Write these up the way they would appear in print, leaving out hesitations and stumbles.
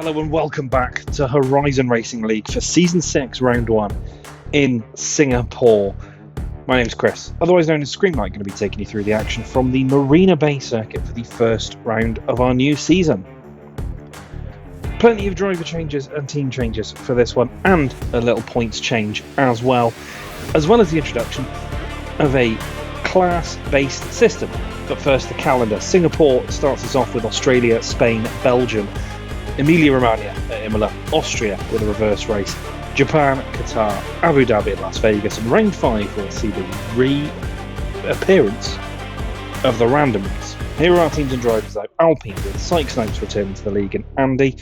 Hello and welcome back to HRZN Racing League for Season 6, Round 1 in Singapore. My name's Chris, otherwise known as Screamlight, going to be taking you through the action from the Marina Bay Circuit for the first round of our new season. Plenty of driver changes and team changes for this one, and a little points change as well as the introduction of a class-based system. But first, the calendar. Singapore starts us off with Australia, Spain, Belgium, Emilia-Romagna at Imola, Austria with a reverse race, Japan, Qatar, Abu Dhabi and Las Vegas, and Round 5 will see the reappearance of the random race. Here are our teams and drivers though. Alpine with Sykes Snipes returning to the league and Andy.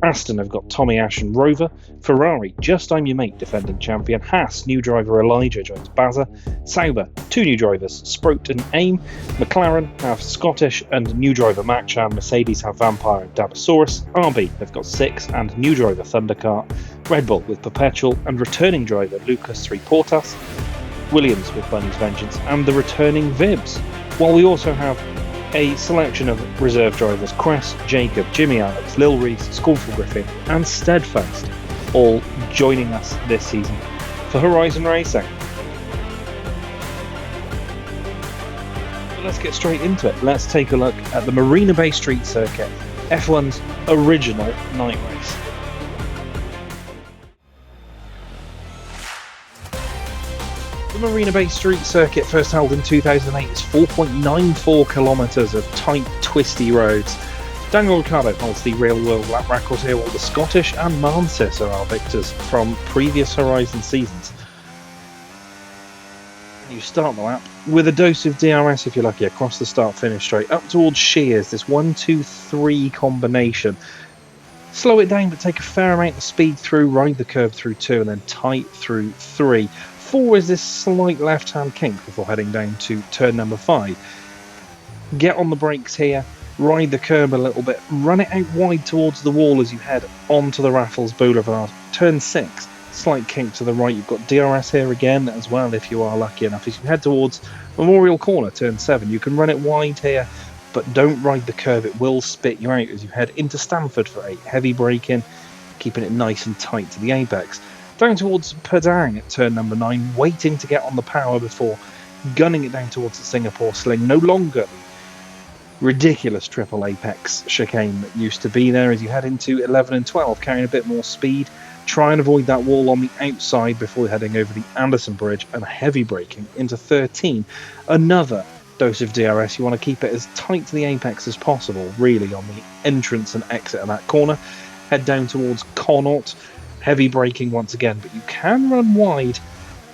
Aston have got Tommy Ash and Rover. Ferrari, Just I'm Your Mate, defending champion. Haas, new driver Elijah joins Baza. Sauber, two new drivers, Sproat and Aim. McLaren have Scottish and new driver Machan. Mercedes have Vampire and Dabasaurus. RB have got Six and new driver Thundercart. Red Bull with Perpetual and returning driver Lucas 3 Portas. Williams with Bunny's Vengeance and the returning Vibs. While we also have a selection of reserve drivers, Cress, Jacob, Jimmy Alex, Lil Reese, Soulful Griffin and Steadfast, all joining us this season for HRZN Racing. But let's get straight into it. Let's take a look at the Marina Bay Street Circuit, F1's original night race. The Marina Bay Street Circuit, first held in 2008, is 4.94 kilometres of tight, twisty roads. Daniel Ricciardo holds the real-world lap record here, while the Scottish and Mansis are our victors from previous HRZN seasons. You start the lap with a dose of DRS if you're lucky across the start-finish straight up towards Shears, this 1-2-3 combination. Slow it down but take a fair amount of speed through, ride the curb through 2 and then tight through 3. 4 is this slight left-hand kink before heading down to turn number 5. Get on the brakes here, ride the curb a little bit, run it out wide towards the wall as you head onto the Raffles Boulevard. Turn 6, slight kink to the right, you've got DRS here again as well if you are lucky enough. As you head towards Memorial Corner, turn 7, you can run it wide here, but don't ride the curb, it will spit you out as you head into Stamford for 8. Heavy braking, keeping it nice and tight to the apex. Down towards Padang at turn number 9, waiting to get on the power before gunning it down towards the Singapore sling. No longer the ridiculous triple apex chicane that used to be there as you head into 11 and 12, carrying a bit more speed. Try and avoid that wall on the outside before heading over the Anderson Bridge and heavy braking into 13. Another dose of DRS. You want to keep it as tight to the apex as possible, really, on the entrance and exit of that corner. Head down towards Connaught. Heavy braking once again, but you can run wide.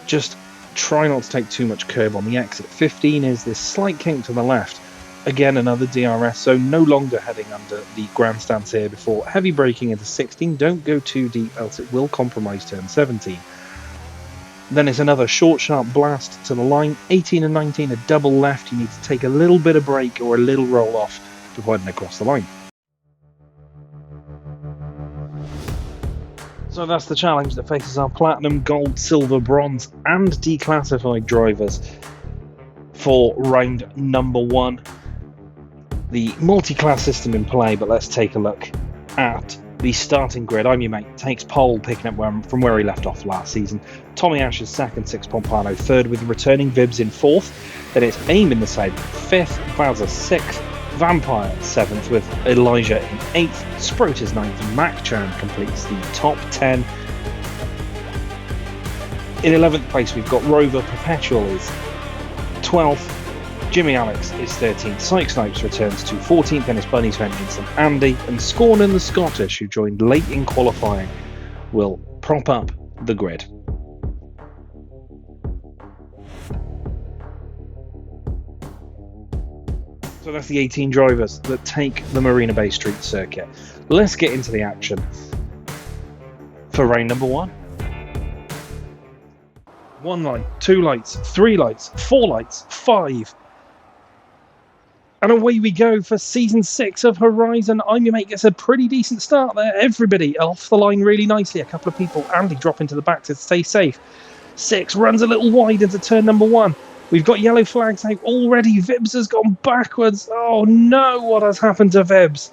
Just try not to take too much curb on the exit. 15 is this slight kink to the left. Again, another DRS, so no longer heading under the grandstands here before heavy braking into 16. Don't go too deep, else it will compromise turn 17. Then it's another short, sharp blast to the line. 18 and 19, a double left. You need to take a little bit of brake or a little roll off before heading across the line. So that's the challenge that faces our platinum, gold, silver, bronze and declassified drivers for round number 1. The multi-class system in play, but let's take a look at the starting grid. I'm Your Mate takes pole, picking up from where he left off last season. Tommy Ash is second, 6 Pompano third, with returning Vibs in 4th. Then it's Aim in the side 5th, Baza 6th. Vampire 7th with Elijah in 8th, Sproat is 9th, and Machan completes the top 10. In 11th place we've got Rover, Perpetual is 12th, Jimmy Alex is 13th, Sykes Snipes returns to 14th, and it's Bunny's Vengeance and Andy, and Scorn and the Scottish, who joined late in qualifying, will prop up the grid. So that's the 18 drivers that take the Marina Bay Street Circuit. Let's get into the action for round number 1. 1 light, 2 lights, 3 lights, 4 lights, 5. And away we go for season 6 of HRZN. I'm Your Mate gets a pretty decent start there. Everybody off the line really nicely. A couple of people, Andy, drop into the back to stay safe. 6 runs a little wide into turn number 1. We've got yellow flags out already. Vibs has gone backwards. Oh no, what has happened to Vibs?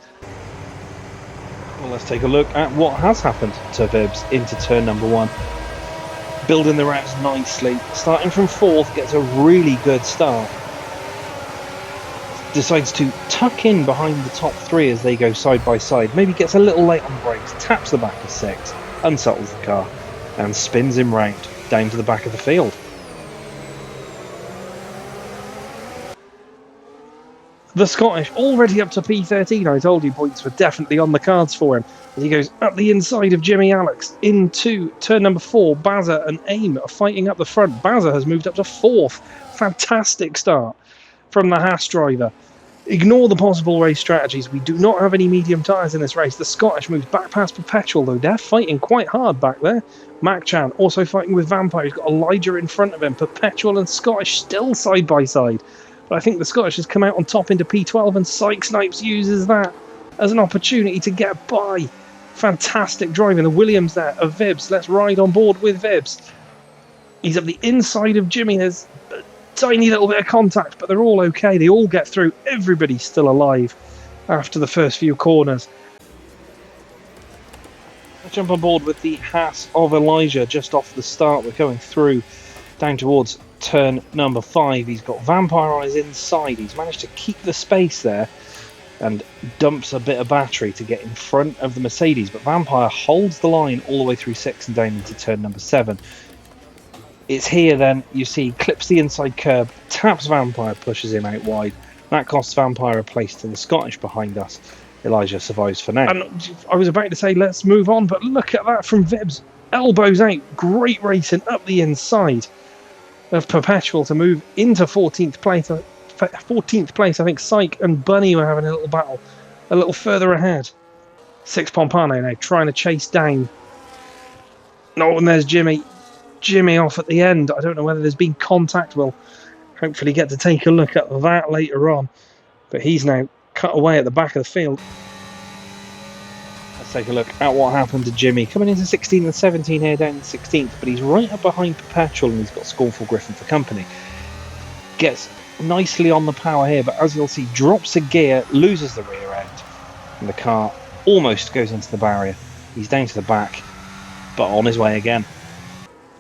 Well, let's take a look at what has happened to Vibs into turn number 1. Building the rounds nicely, starting from 4th, gets a really good start. Decides to tuck in behind the top 3 as they go side by side. Maybe gets a little late on the brakes, taps the back of 6, unsettles the car, and spins him round down to the back of the field. The Scottish already up to P13. I told you points were definitely on the cards for him. As he goes up the inside of Jimmy Alex into turn number 4. Bazza and Aim are fighting up the front. Bazza has moved up to 4th. Fantastic start from the Haas driver. Ignore the possible race strategies. We do not have any medium tyres in this race. The Scottish moves back past Perpetual, though. They're fighting quite hard back there. Mac-Chan also fighting with Vampire. He's got Elijah in front of him. Perpetual and Scottish still side by side. But I think the Scottish has come out on top into P12, and Syke Snipes uses that as an opportunity to get by. Fantastic driving. The Williams there of Vibs. Let's ride on board with Vibs. He's up the inside of Jimmy. There's a tiny little bit of contact, but they're all okay. They all get through. Everybody's still alive after the first few corners. Let's jump on board with the Haas of Elijah just off the start. We're going through down towards turn number 5. He's got Vampire on his inside. He's managed to keep the space there and dumps a bit of battery to get in front of the Mercedes, but Vampire holds the line all the way through 6 and down into turn number 7. It's here then, you see, clips the inside curb, taps Vampire, pushes him out wide. That costs Vampire a place to the Scottish behind us. Elijah survives for now. And I was about to say let's move on, but look at that from Vibs. Elbows out, great racing up the inside of Perpetual to move into 14th place. 14th place, I think Syke and Bunny were having a little battle a little further ahead. 6 Pompano now trying to chase down. No, and there's Jimmy. Jimmy off at the end. I don't know whether there's been contact. We'll hopefully get to take a look at that later on. But he's now cut away at the back of the field. Let's take a look at what happened to Jimmy. Coming into 16 and 17 here down in 16th, but he's right up behind Perpetual and he's got Soulful Griffin for company. Gets nicely on the power here, but as you'll see, drops a gear, loses the rear end, and the car almost goes into the barrier. He's down to the back, but on his way again.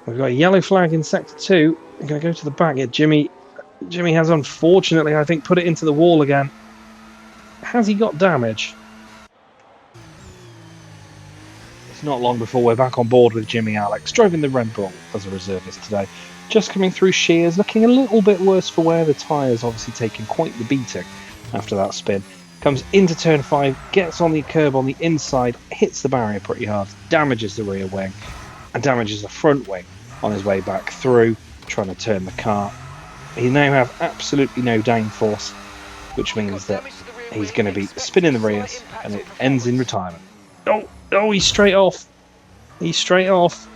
We've got a yellow flag in sector 2. We're going to go to the back here. Jimmy has unfortunately, I think, put it into the wall again. Has he got damage? It's not long before we're back on board with Jimmy Alex, driving the Red Bull as a reservist today. Just coming through shears, looking a little bit worse for wear. The tyres obviously taking quite the beating after that spin. Comes into turn 5, gets on the curb on the inside, hits the barrier pretty hard, damages the rear wing, and damages the front wing on his way back through, trying to turn the car. He now have absolutely no downforce, which means that he's going to be spinning the rears, and it ends in retirement. Oh, he's straight off. He's straight off.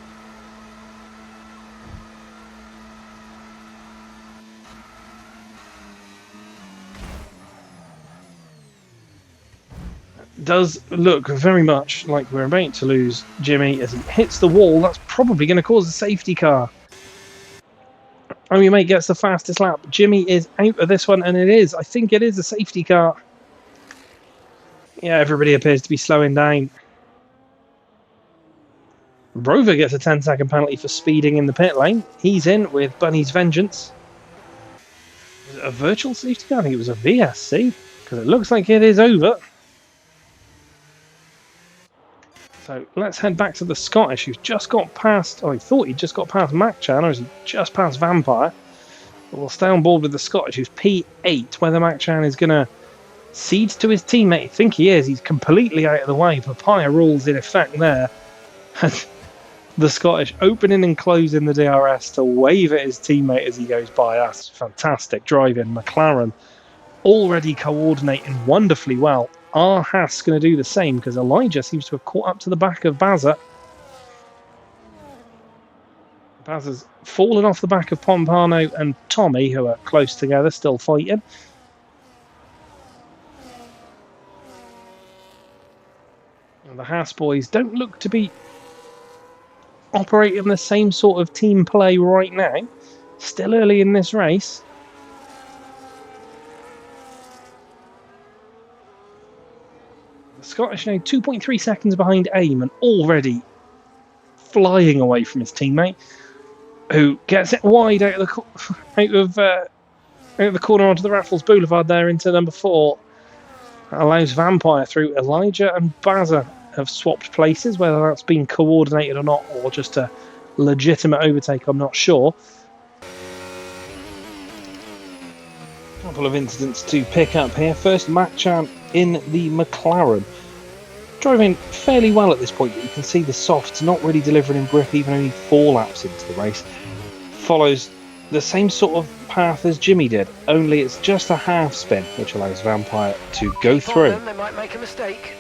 Does look very much like we're about to lose Jimmy as he hits the wall. That's probably going to cause a safety car. Only mate gets the fastest lap. Jimmy is out of this one, and it is. I think it is a safety car. Yeah, everybody appears to be slowing down. Rover gets a 10-second penalty for speeding in the pit lane. He's in with Bunny's Vengeance. Was it a virtual safety car? I think it was a VSC, because it looks like it is over. So let's head back to the Scottish, who's just got past... Oh, he thought he'd just got past Mac-Chan, or is he just past Vampire? But we'll stay on board with the Scottish, who's P8. Whether Mac-Chan is going to cede to his teammate, I think he is. He's completely out of the way. Papaya rules in effect there. The Scottish opening and closing the DRS to wave at his teammate as he goes by. That's fantastic driving. McLaren already coordinating wonderfully well. Are Haas going to do the same? Because Elijah seems to have caught up to the back of Bazza. Bazza's fallen off the back of Pompano and Tommy, who are close together, still fighting. And the Haas boys don't look to be operating the same sort of team play right now. Still early in this race. The Scottish now 2.3 seconds behind aim and already flying away from his teammate, who gets it wide out of the corner onto the Raffles Boulevard there into number 4. That allows Vampire through. Elijah and Bazza have swapped places, whether that's been coordinated or not, or just a legitimate overtake, I'm not sure. A couple of incidents to pick up here. First, Mac-Chan in the McLaren. Driving fairly well at this point, but you can see the softs not really delivering in grip, even only 4 laps into the race. Follows the same sort of path as Jimmy did, only it's just a half spin, which allows Vampire to go through. They might make a mistake.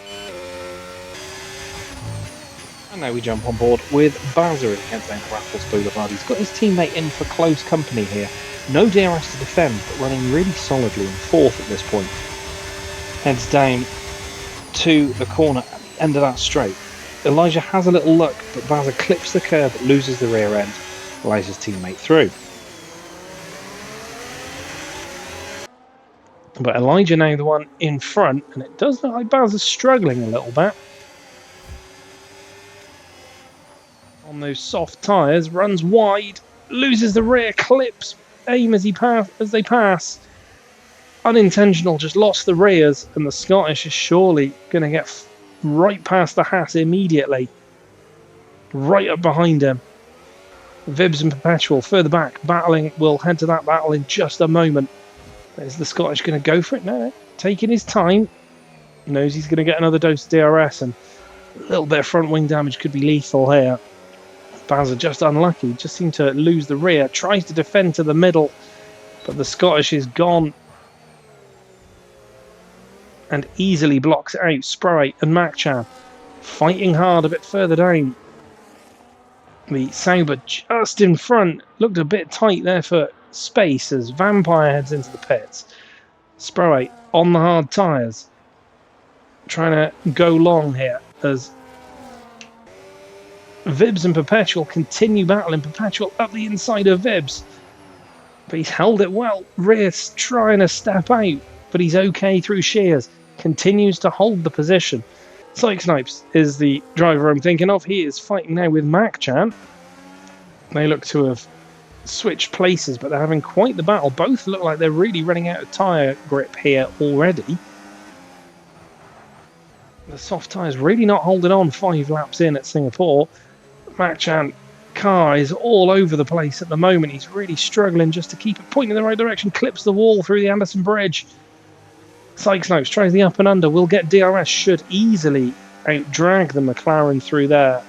And now we jump on board with Bazza as he heads down to Raffles Boulevard. He's got his teammate in for close company here. No DRS to defend, but running really solidly in 4th at this point. Heads down to the corner at the end of that straight. Elijah has a little look, but Bazza clips the curb, loses the rear end, allows his teammate through. But Elijah now the one in front, and it does look like Bazza's struggling a little bit. On those soft tyres, runs wide, loses the rear, clips aim as they pass. Unintentional, just lost the rears, and the Scottish is surely going to get right past the Haas immediately. Right up behind him. Vibs and Perpetual further back, battling. We'll head to that battle in just a moment. Is the Scottish going to go for it? No, taking his time. Knows he's going to get another dose of DRS, and a little bit of front wing damage could be lethal here. Bazza just unlucky, just seemed to lose the rear, tries to defend to the middle, but the Scottish is gone and easily blocks it out. Sprite and Mac-Chan fighting hard a bit further down. The Sauber just in front, looked a bit tight there for space as Vampire heads into the pits. Sprite on the hard tyres, trying to go long here as Vibs and Perpetual continue battling. Perpetual up the inside of Vibs, but he's held it well. Rear's trying to step out, but he's okay through shears. Continues to hold the position. Psych Snipes is the driver I'm thinking of. He is fighting now with Mac-Chan. They look to have switched places, but they're having quite the battle. Both look like they're really running out of tyre grip here already. The soft tyres really not holding on 5 laps in at Singapore. Mac-Chan car is all over the place at the moment. He's really struggling just to keep it pointing in the right direction. Clips the wall through the Anderson Bridge. Psych Snipes tries the up and under. Will get DRS. Should easily out-drag the McLaren through there.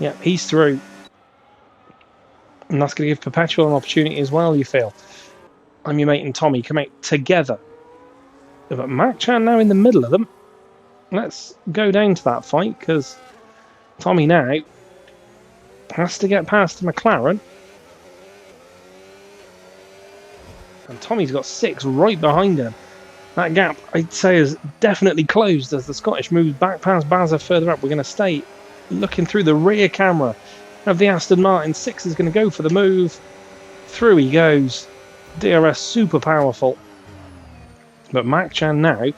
Yep, he's through. And that's going to give Perpetual an opportunity as well, you feel. I'm your mate and Tommy come out together. But Mac-Chan now in the middle of them. Let's go down to that fight, because Tommy now has to get past the McLaren. And Tommy's got 6 right behind him. That gap, I'd say, is definitely closed as the Scottish move back past Bazza further up. We're going to stay looking through the rear camera of the Aston Martin. 6 is going to go for the move. Through he goes. DRS super powerful. But Mac-Chan now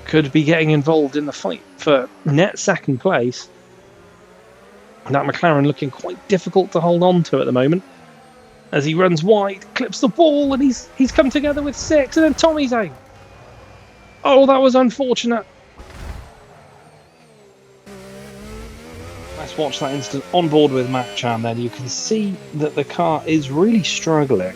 could be getting involved in the fight for net second place. That McLaren looking quite difficult to hold on to at the moment. As he runs wide, clips the ball, and he's come together with 6, and then Tommy's out. Oh, that was unfortunate. Let's watch that incident on board with Mac-Chan then. You can see that the car is really struggling.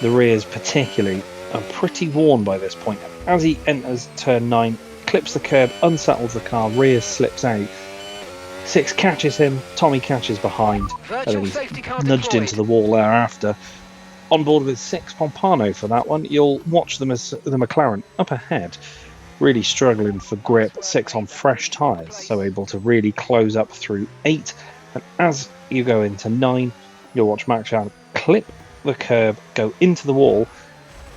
The rears particularly are pretty worn by this point. As he enters turn 9, clips the curb, unsettles the car, rear slips out. 6 catches him, Tommy catches behind, and then he's nudged into the wall thereafter. On board with 6 Pompano for that one. You'll watch them as the McLaren up ahead, really struggling for grip. 6 on fresh tyres, so able to really close up through 8. And as you go into 9, you'll watch Mac-Chan clip the curb, go into the wall,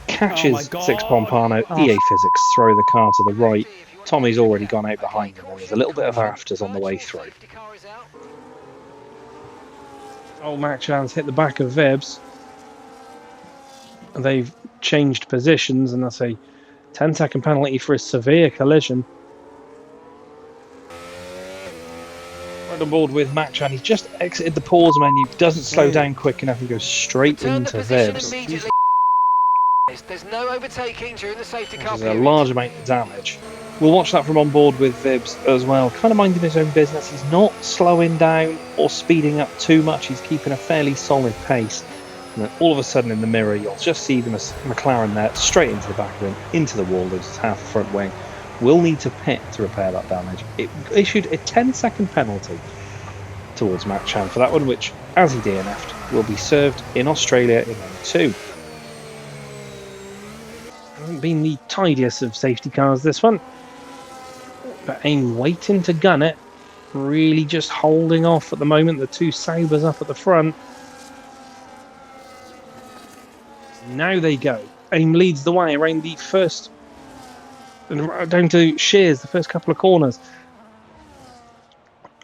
catches 6 Pompano, EA Physics throw the car to the right. Tommy's already gone out behind him, and there's a little bit of afters on the way through. Oh, Mac-Chan's hit the back of Vibs. They've changed positions, and that's a 10-second penalty for a severe collision. Right on board with Matchan. He's just exited the pause menu, doesn't slow down quick enough and goes straight into Vibs. There's no overtaking during the safety car Which is a large amount of damage. We'll watch that from on board with Vibs as well. Kind of minding his own business. He's not slowing down or speeding up too much. He's keeping a fairly solid pace. And then all of a sudden in the mirror, you'll just see the McLaren there, straight into the back of him, into the wall, loses half the front wing. Will need to pit to repair that damage. It issued a 10-second penalty towards Matchan for that one, which, as he DNF'd, will be served in Australia in lane 2. Hasn't been the tidiest of safety cars, this one. But AIM waiting to gun it. Really just holding off at the moment. The two Saubers up at the front. Now they go. AIM leads the way around the first, down to Shears, the first couple of corners.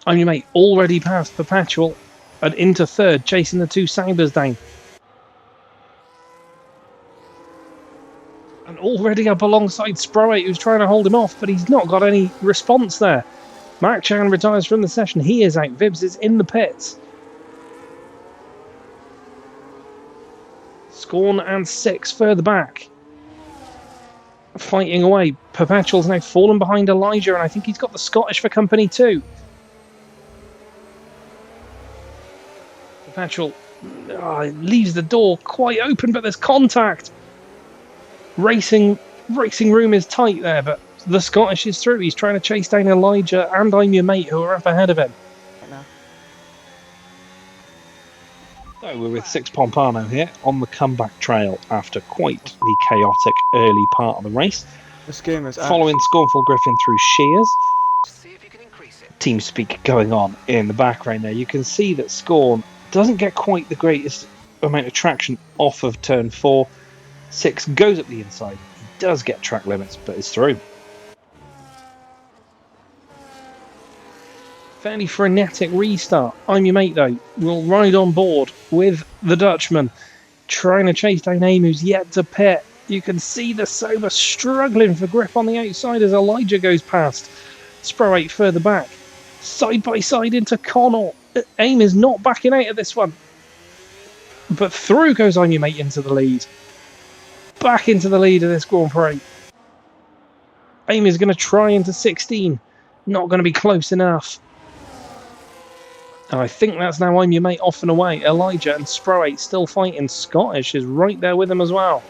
I'm your mate already past Perpetual and into third, chasing the two Saubers down. And already up alongside Sproate, who's trying to hold him off, but he's not got any response there. Matchan retires from the session. He is out. Vibs is in the pits. Scorn and Six further back. Fighting away. Perpetual's now fallen behind Elijah, and I think he's got the Scottish for company too. Perpetual leaves the door quite open, but there's contact. Racing room is tight there, but the Scottish is through. He's trying to chase down Elijah and I'm your mate, who are up ahead of him. So we're with Six Pompano here on the comeback trail after quite the chaotic early part of the race. This game is following Scornful Griffin through Shears. Team speak going on in the background there. You can see that Scorn doesn't get quite the greatest amount of traction off of turn 4. Six goes up the inside. He does get track limits, but is through. Fairly frenetic restart. I'm your mate, though. Will ride on board with the Dutchman, trying to chase down AIM, who's yet to pit. You can see the Sauber struggling for grip on the outside as Elijah goes past. Sproate further back. Side by side into Connell. AIM is not backing out of this one. But through goes I'm your mate into the lead. Back into the lead of this Grand Prix. AIM is going to try into 16. Not going to be close enough. And I think that's now I'm your mate off and away. Elijah and Sproate still fighting. Scottish is right there with them as well.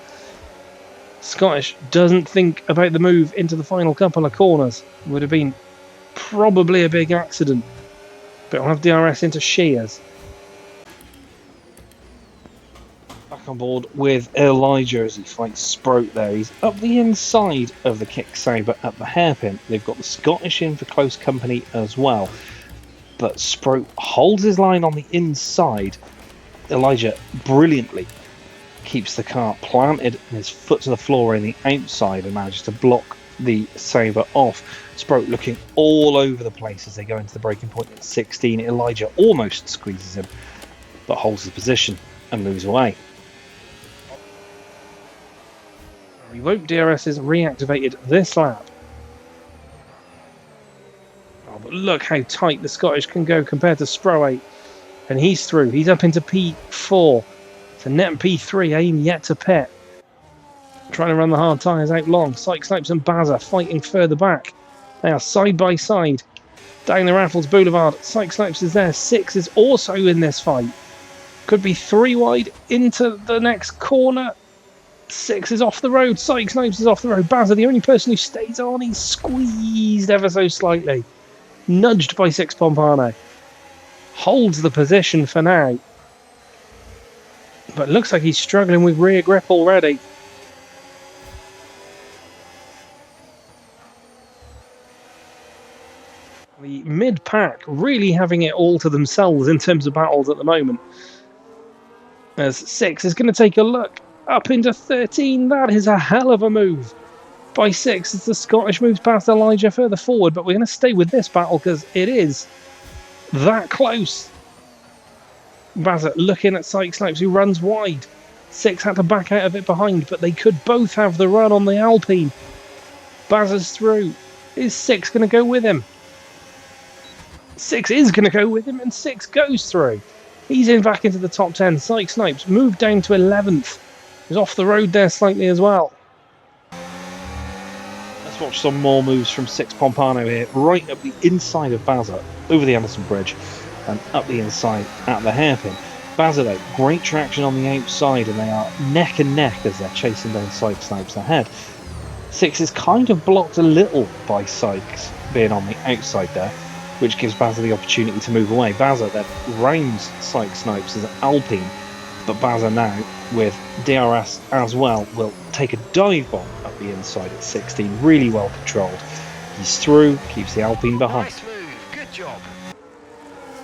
Scottish doesn't think about the move into the final couple of corners. Would have been probably a big accident. But I'll have DRS into Shears. Back on board with Elijah as he fights Sproat there. He's up the inside of the kick Sauber at the hairpin. They've got the Scottish in for close company as well. But Sproat holds his line on the inside. Elijah brilliantly keeps the car planted and his foot to the floor in the outside and manages to block the Sauber off. Sproat looking all over the place as they go into the braking point at 16. Elijah almost squeezes him, but holds his position and moves away. Revoke DRS is reactivated this lap. Oh, but look how tight the Scottish can go compared to Sproate. And he's through. He's up into P4. So net P3, AIM yet to pit. Trying to run the hard tyres out long. Sykes, Snipes and Bazza fighting further back. They are side by side. Down the Raffles Boulevard. Sykes, Snipes is there. Six is also in this fight. Could be 3 wide into the next corner. Six is off the road. Sykes, Snipes is off the road. Bazza, the only person who stays on. He's squeezed ever so slightly. Nudged by Six Pompano. Holds the position for now. But looks like he's struggling with rear grip already. The mid-pack really having it all to themselves in terms of battles at the moment. As Six is going to take a look up into 13. That is a hell of a move by Six as the Scottish moves past Elijah further forward. But we're going to stay with this battle because it is that close. Bazza looking at Sykes Snipes, who runs wide. Six had to back out of it behind, but they could both have the run on the Alpine. Bazza's through. Is Six going to go with him? 6 is going to go with him, and 6 goes through. He's in back into the top 10. Psych Snipes moved down to 11th. He's off the road there slightly as well. Let's watch some more moves from 6 Pompano here, right up the inside of Bazza, over the Anderson Bridge, and up the inside at the hairpin. Bazza though, great traction on the outside, and they are neck and neck as they're chasing down Psych Snipes ahead. 6 is kind of blocked a little by Sykes being on the outside there, which gives Bazza the opportunity to move away. Bazza then rounds Psych Snipes as Alpine, but Bazza now, with DRS as well, will take a dive bomb up the inside at 16, really well controlled. He's through, keeps the Alpine behind. Nice move, good job.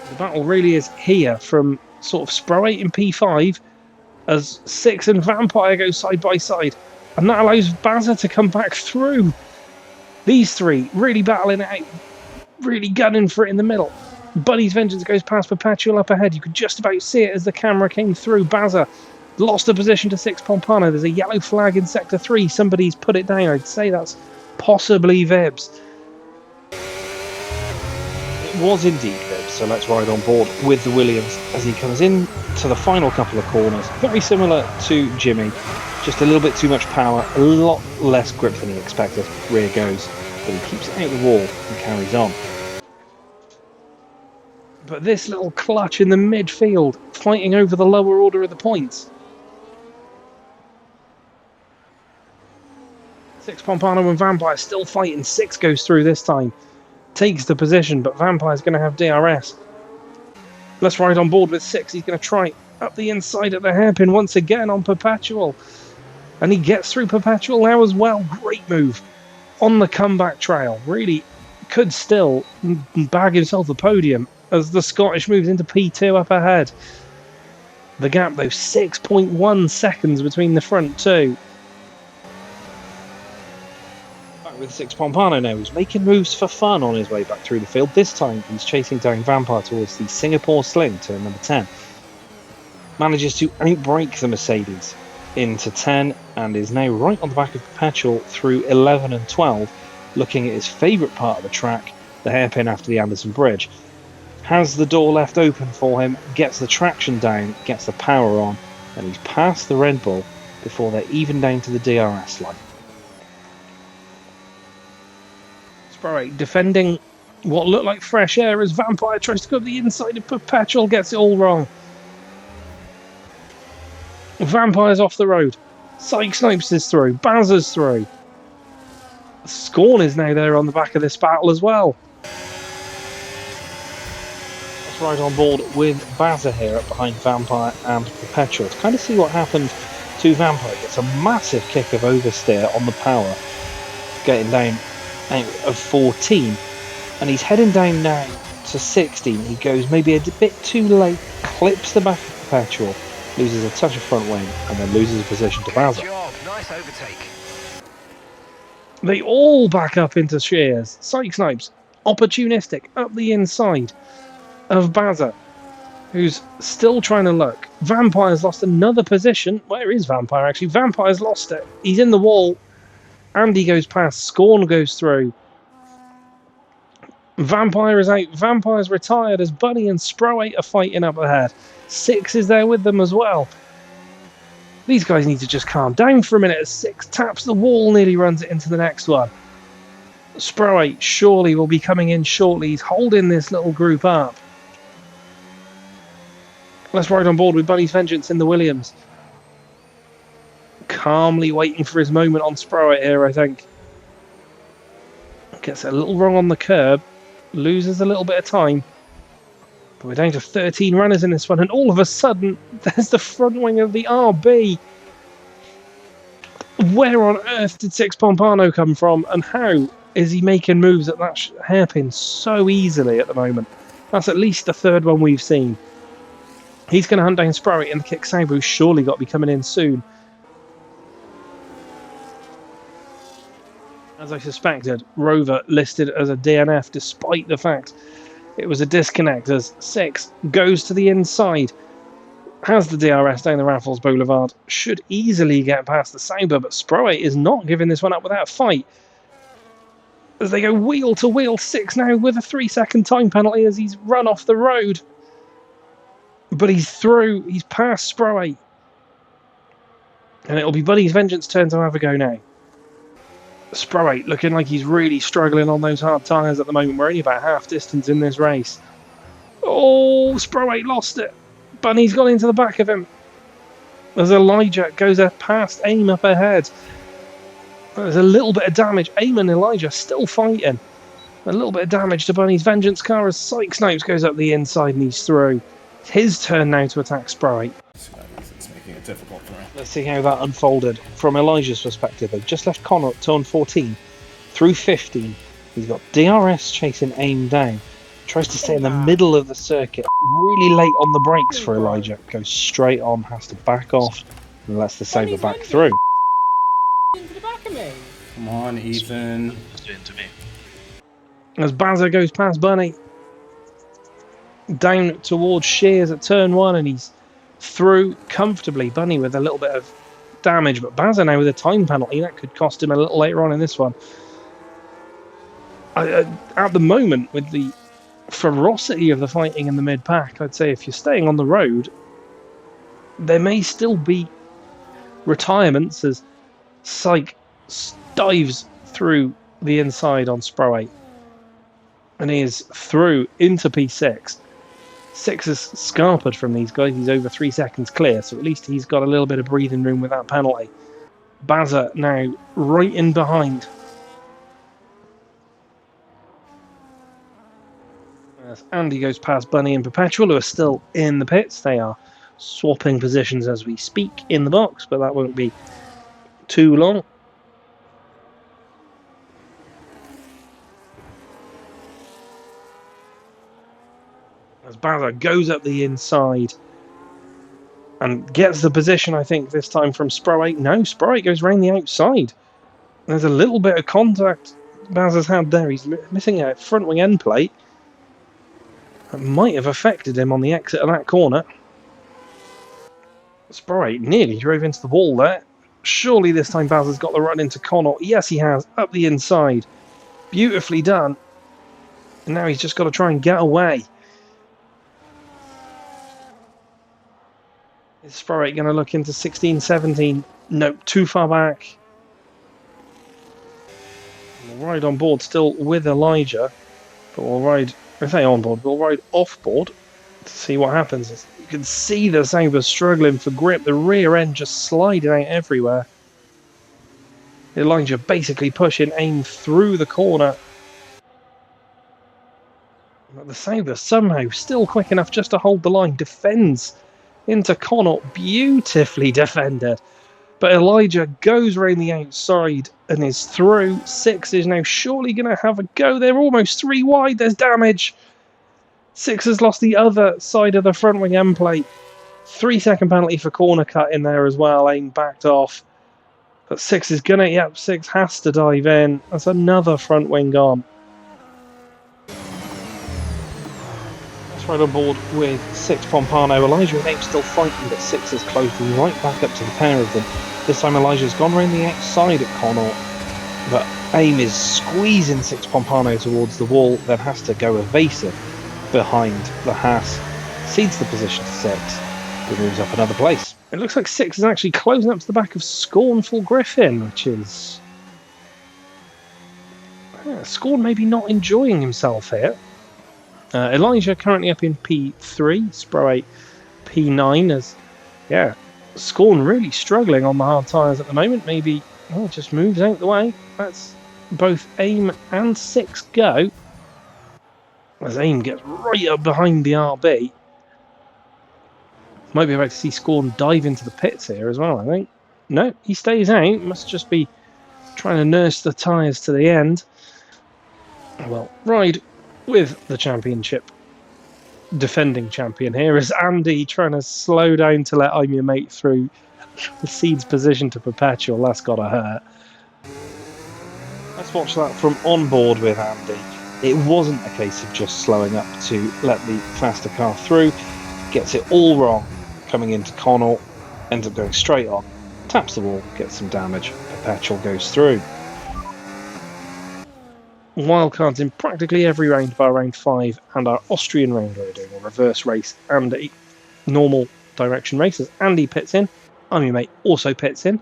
The battle really is here from sort of Spro 8 and P5 as 6 and Vampire go side by side, and that allows Bazza to come back through. These 3 really battling it out, really gunning for it in the middle. Buddy's Vengeance goes past Perpetual up ahead. You could just about see it as the camera came through. Bazza lost a position to 6 Pompano. There's a yellow flag in Sector 3. Somebody's put it down. I'd say that's possibly Vibs. It was indeed Vibs, so let's ride on board with the Williams as he comes in to the final couple of corners. Very similar to Jimmy, just a little bit too much power, a lot less grip than he expected. Rear goes, but he keeps it out the wall and carries on. But this little clutch in the midfield, fighting over the lower order of the points. 6 Pompano and Vampire still fighting. 6 goes through this time. Takes the position, but Vampire's going to have DRS. Let's ride on board with 6. He's going to try up the inside at the hairpin once again on Perpetual. And he gets through Perpetual now as well. Great move on the comeback trail. Really could still bag himself the podium as the Scottish moves into P2 up ahead. The gap though, 6.1 seconds between the front 2. Back with 6 Pompano now, he's making moves for fun on his way back through the field. This time he's chasing down Vampire towards the Singapore Sling, turn number 10. Manages to outbrake the Mercedes into 10 and is now right on the back of Perpetual through 11 and 12, looking at his favourite part of the track, the hairpin after the Anderson Bridge. Has the door left open for him, gets the traction down, gets the power on, and he's past the Red Bull before they're even down to the DRS line. Spro 8 defending what looked like fresh air as Vampire tries to go up the inside of Perpetual, gets it all wrong. Vampire's off the road. Psych Snipes is through. Bazza's through. Scorn is now there on the back of this battle as well. Let's ride on board with Bazza here up behind Vampire and Perpetual to kind of see what happened to Vampire. He gets a massive kick of oversteer on the power, getting down out of 14, and he's heading down now to 16. He goes maybe a bit too late, clips the back of Perpetual, loses a touch of front wing, and then loses a position to Bazza. Good job, nice overtake. They all back up into Shears. Psych Snipes, opportunistic, up the inside of Bazza, who's still trying to look. Vampire's lost another position. Where is Vampire actually? Vampire's lost it. He's in the wall. Andy goes past. Scorn goes through. Vampire is out. Vampire's retired as Bunny and Spro 8 are fighting up ahead. 6 is there with them as well. These guys need to just calm down for a minute as 6 taps the wall, nearly runs it into the next one. Spro 8 surely will be coming in shortly. He's holding this little group up. Let's ride on board with Bunny's Vengeance in the Williams. Calmly waiting for his moment on Spro 8 here, I think. Gets a little wrong on the curb. Loses a little bit of time. But we're down to 13 runners in this one, and all of a sudden, there's the front wing of the RB. Where on earth did 6 Pompano come from, and how is he making moves at that hairpin so easily at the moment? That's at least the third one we've seen. He's going to hunt down Spro 8 and the kick Sabre, who's surely got to be coming in soon. As I suspected, Rover listed as a DNF despite the fact it was a disconnect as 6 goes to the inside. Has the DRS down the Raffles Boulevard. Should easily get past the Sabre, but Spro 8 is not giving this one up without a fight. as they go wheel to wheel. Six now with a 3-second time penalty as he's run off the road. But he's through. He's past Sproey. And it'll be Bunny's Vengeance turn to have a go now. Sproey looking like he's really struggling on those hard tyres at the moment. We're only about half distance in this race. Oh, Sproey lost it. Bunny's gone into the back of him. As Elijah goes past Aim up ahead. There's a little bit of damage. Aim and Elijah still fighting. A little bit of damage to Bunny's Vengeance car as Psych Snipes goes up the inside and he's through. It's his turn now to attack Sproey. It's making it difficult for him. Let's see how that unfolded from Elijah's perspective. They've just left Connor at turn 14 through 15. He's got DRS chasing Aim down. Tries to stay in the middle of the circuit. Really late on the brakes for Elijah. Goes straight on, has to back off, and lets the Sabre back through. Into the back of me. Come on, Ethan. As Bazza goes past Bunny. Down towards Shears at turn 1, and he's through comfortably. Bunny with a little bit of damage, but Bazza now with a time penalty. That could cost him a little later on in this one. At the moment, with the ferocity of the fighting in the mid-pack, I'd say if you're staying on the road, there may still be retirements as Psych dives through the inside on Sproey. And he is through into P6. 6 is scarpered from these guys. He's over 3 seconds clear, so at least he's got a little bit of breathing room with that penalty. Bazza now right in behind. As Andy goes past Bunny and Perpetual, who are still in the pits. They are swapping positions as we speak in the box, but that won't be too long. As Bazza goes up the inside and gets the position, I think, this time from Sproey. No, Sproey goes round the outside. There's a little bit of contact Bazza's had there. He's missing a front wing end plate. That might have affected him on the exit of that corner. Sproey nearly drove into the wall there. Surely this time Bazza's got the run into Connor. Yes, he has. Up the inside. Beautifully done. And now he's just got to try and get away. Is Sproey going to look into 16, 17? No, too far back. We'll ride on board still with Elijah. But we'll ride, I say on board, we'll ride off board to see what happens. You can see the Sabre struggling for grip. The rear end just sliding out everywhere. Elijah basically pushing Aim through the corner. But the Sabre somehow still quick enough just to hold the line. Defends into Connor, beautifully defended. But Elijah goes around the outside and is through. 6 is now surely going to have a go. They're almost 3 wide. There's damage. 6 has lost the other side of the front wing end plate. 3-second penalty for corner cut in there as well. Aim backed off. But 6 is going to, yep, 6 has to dive in. That's another front wing gone. Right on board with 6 Pompano. Elijah and Aim still fighting, but 6 is closing right back up to the pair of them. This time Elijah's gone around the outside at Connor, but Aim is squeezing 6 Pompano towards the wall, then has to go evasive behind the Haas. Cedes the position to 6, who moves up another place. It looks like 6 is actually closing up to the back of Scornful Griffin, which is... Scorn maybe not enjoying himself here. Elijah currently up in P3, Sproey P9 as, yeah, Scorn really struggling on the hard tyres at the moment. Maybe, oh, it just moves out the way. That's both Aim and 6 go. As Aim gets right up behind the RB. Might be about to see Scorn dive into the pits here as well, I think. No, he stays out. Must just be trying to nurse the tyres to the end. Well, ride with the championship defending champion here is Andy trying to slow down to let I'm Your Mate through. Cedes position to Perpetual. That's got to hurt. Let's watch that from on board with Andy. It wasn't a case of just slowing up to let the faster car through. Gets it all wrong coming into Connor. Ends up going straight on. Taps the wall, gets some damage. Perpetual goes through. wildcards in practically every round bar round 5, and our Austrian round where we're doing a reverse race and a normal direction race. As Andy pits in, I'm your mate also pits in.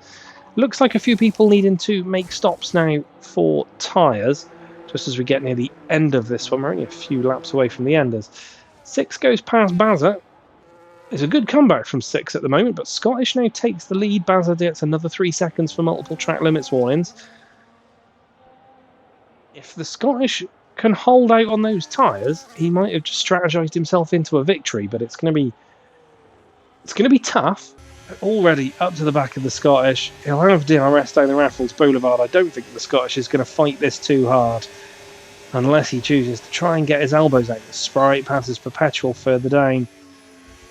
Looks like a few people needing to make stops now for tyres, just as we get near the end of this one. We're only a few laps away from the enders. 6 goes past Bazza. It's a good comeback from 6 at the moment, but Scottish now takes the lead. Bazza gets another 3 seconds for multiple track limits warnings. If the Scottish can hold out on those tyres, he might have just strategized himself into a victory, but it's going to be tough. Already up to the back of the Scottish. He'll have DRS down the Raffles Boulevard. I don't think the Scottish is going to fight this too hard unless he chooses to try and get his elbows out. The Sprite passes Perpetual further down.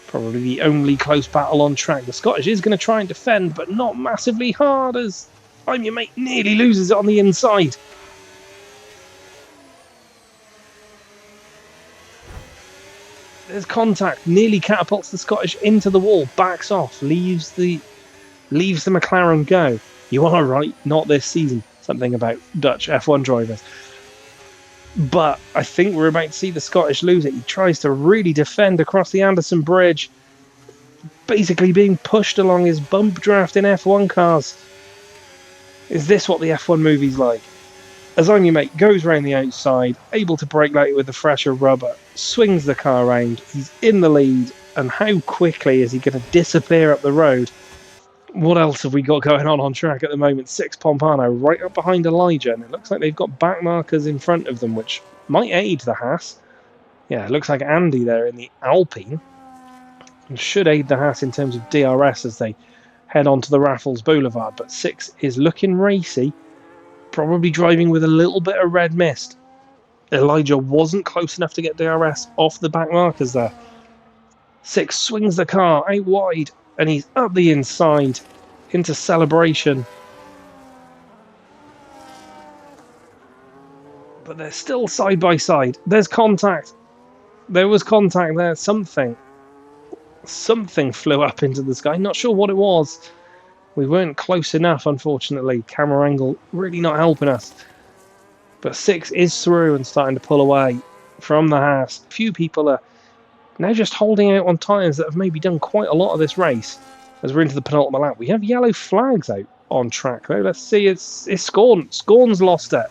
Probably the only close battle on track. The Scottish is going to try and defend, but not massively hard, as I'm Your Mate nearly loses it on the inside. There's contact, nearly catapults the Scottish into the wall, backs off, leaves the McLaren go. You are right, not this season. Something about Dutch F1 drivers. But I think we're about to see the Scottish lose it. He tries to really defend across the Anderson Bridge, basically being pushed along his bump draft in F1 cars. Is this what the F1 movie's like? As I'm Your Mate goes round the outside, able to brake light with the fresher rubber, swings the car round, he's in the lead, and how quickly is he going to disappear up the road? What else have we got going on track at the moment? 6 Pompano right up behind Elijah, and it looks like they've got back markers in front of them, which might aid the Haas. Yeah, it looks like Andy there in the Alpine, and should aid the Haas in terms of DRS as they head onto the Raffles Boulevard, but 6 is looking racy. Probably driving with a little bit of red mist. Elijah wasn't close enough to get DRS off the back markers there. 6 swings the car out wide, and he's up the inside into celebration. But they're still side by side. There's contact. There was contact there. Something flew up into the sky. Not sure what it was. We weren't close enough, unfortunately. Camera angle really not helping us. But 6 is through and starting to pull away from the Haas. A few people are now just holding out on tyres that have maybe done quite a lot of this race as we're into the penultimate lap. We have yellow flags out on track, though. Let's see, it's Scorn. Scorn's lost it.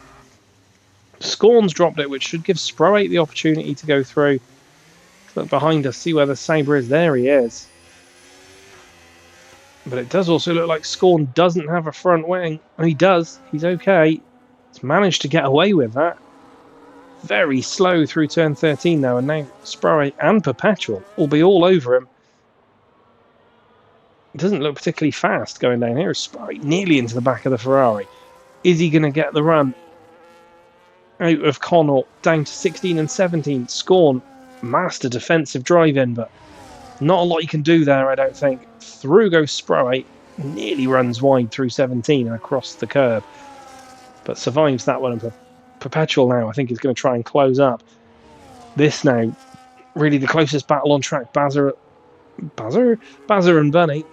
Scorn's dropped it, which should give Spro8 the opportunity to go through. Look behind us, see where the Sabre is. There he is. But it does also look like Scorn doesn't have a front wing. Oh, he does. He's okay. He's managed to get away with that. Very slow through turn 13 now, and now Spro8 and Perpetual will be all over him. It doesn't look particularly fast going down here. Spro8 nearly into the back of the Ferrari. Is he going to get the run out of Connell down to 16 and 17? Scorn, master defensive drive in, but not a lot you can do there, I don't think. Through goes Spro8, nearly runs wide through 17 and across the curb, but survives that one. And Perpetual now, I think, is going to try and close up. This now, really the closest battle on track. Bazza and Bunny.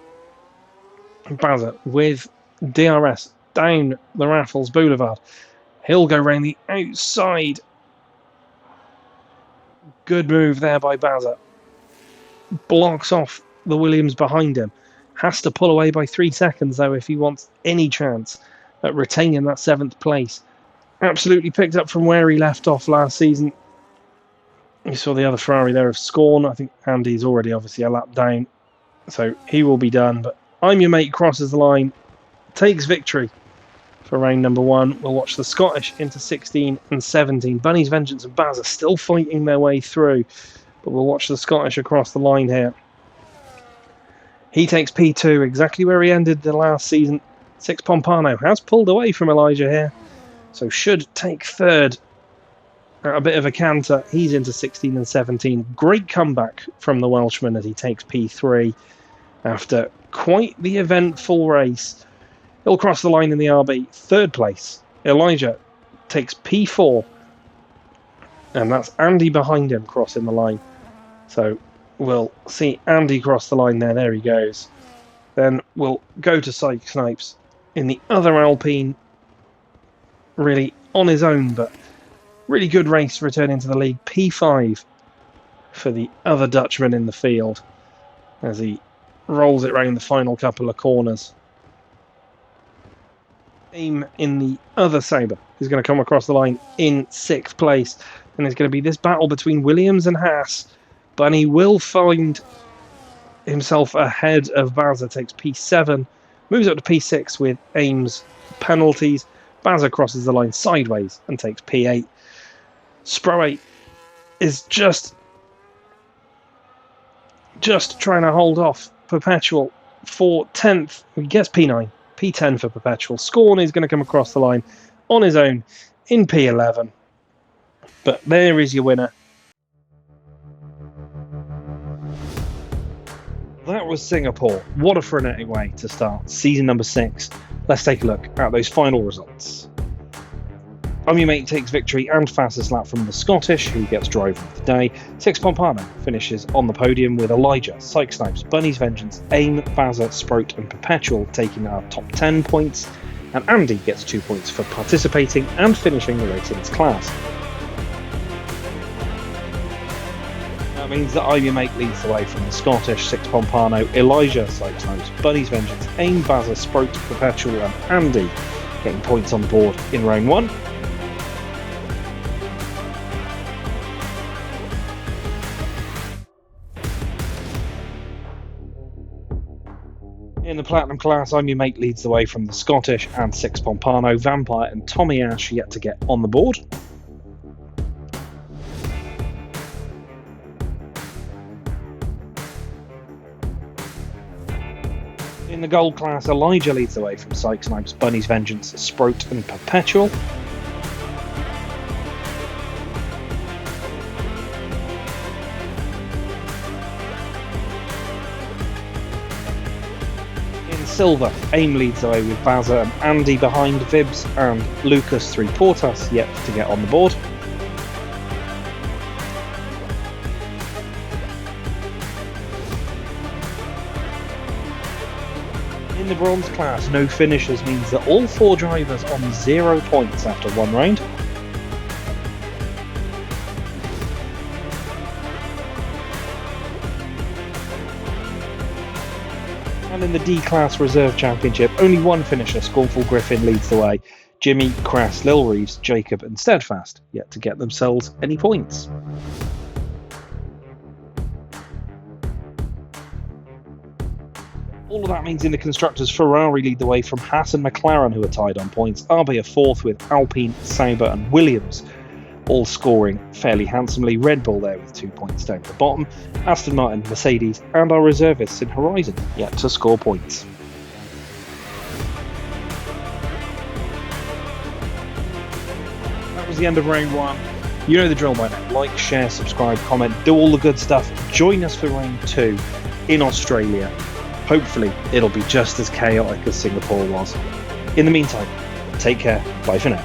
Bazza with DRS down the Raffles Boulevard. He'll go round the outside. Good move there by Bazza. Blocks off the Williams behind him. Has to pull away by 3 seconds, though, if he wants any chance at retaining that 7th place. Absolutely picked up from where he left off last season. You saw the other Ferrari there of Scorn. I think Andy's already obviously a lap down, so he will be done. But I'm Your Mate crosses the line, takes victory for round number 1. We'll watch the Scottish into 16 and 17. Bunny's Vengeance and Baz are still fighting their way through, but we'll watch the Scottish across the line here. He takes P2, exactly where he ended the last season. 6 Pompano has pulled away from Elijah here, so should take 3rd at a bit of a canter. He's into 16 and 17. Great comeback from the Welshman as he takes P3 after quite the eventful race. He'll cross the line in the RB. 3rd place. Elijah takes P4, and that's Andy behind him crossing the line. So we'll see Andy cross the line there. There he goes. Then we'll go to Psych Snipes in the other Alpine, really on his own, but Really good race returning to the league. P5 for the other Dutchman in the field as he rolls it around the final couple of corners. Aim in the other Sabre is going to come across the line in 6th place, and there's going to be this battle between Williams and Haas. Bunny will find himself ahead of Baza, takes P7, moves up to P6 with Aim's penalties. Baza crosses the line sideways and takes P8. Spro 8 is just trying to hold off Perpetual for 10th. He gets P9. P10 for Perpetual. Scorn is going to come across the line on his own in P11. But there is your winner. That was Singapore. What a frenetic way to start season number 6. Let's take a look at those final results. I'm Your Mate takes victory and fastest lap from the Scottish, who gets driver of the day. Six Pompano finishes on the podium with Elijah, Psych Snipes, Bunny's Vengeance, Aim, Baza, Sprout and Perpetual taking our top 10 points, and Andy gets 2 points for participating and finishing the race in its class. That means that I'm Your Mate leads the way from the Scottish, Six Pompano, Elijah, Psych Snipes, Bunny's Vengeance, Aim, Baza, Sprout, Perpetual and Andy getting points on the board in round 1. In the Platinum class, I'm Your Mate leads the way from the Scottish and Six Pompano, Vampire and Tommy Ash yet to get on the board. In the Gold class, Elijah leads the way from Psych Snipes, Bunny's Vengeance, Sprout and Perpetual. Silver, Aim leads the way with Baza and Andy behind, Vibs and Lucas 3 Portas yet to get on the board. In the Bronze class, no finishers means that all 4 drivers on 0 points after 1 round. And in the D-Class Reserve Championship, only 1 finisher, Scornful Griffin, leads the way. Jimmy, Crass, Lil Reeves, Jacob and Steadfast yet to get themselves any points. All of that means in the Constructors, Ferrari lead the way from Haas and McLaren, who are tied on points. RB are 4th with Alpine, Sauber and Williams, all scoring fairly handsomely. Red Bull there with 2 points down at the bottom. Aston Martin, Mercedes and our reservists in Horizon yet to score points. That was the end of round 1. You know the drill by now. Like, share, subscribe, comment, do all the good stuff. Join us for round 2 in Australia. Hopefully it'll be just as chaotic as Singapore was. In the meantime, take care. Bye for now.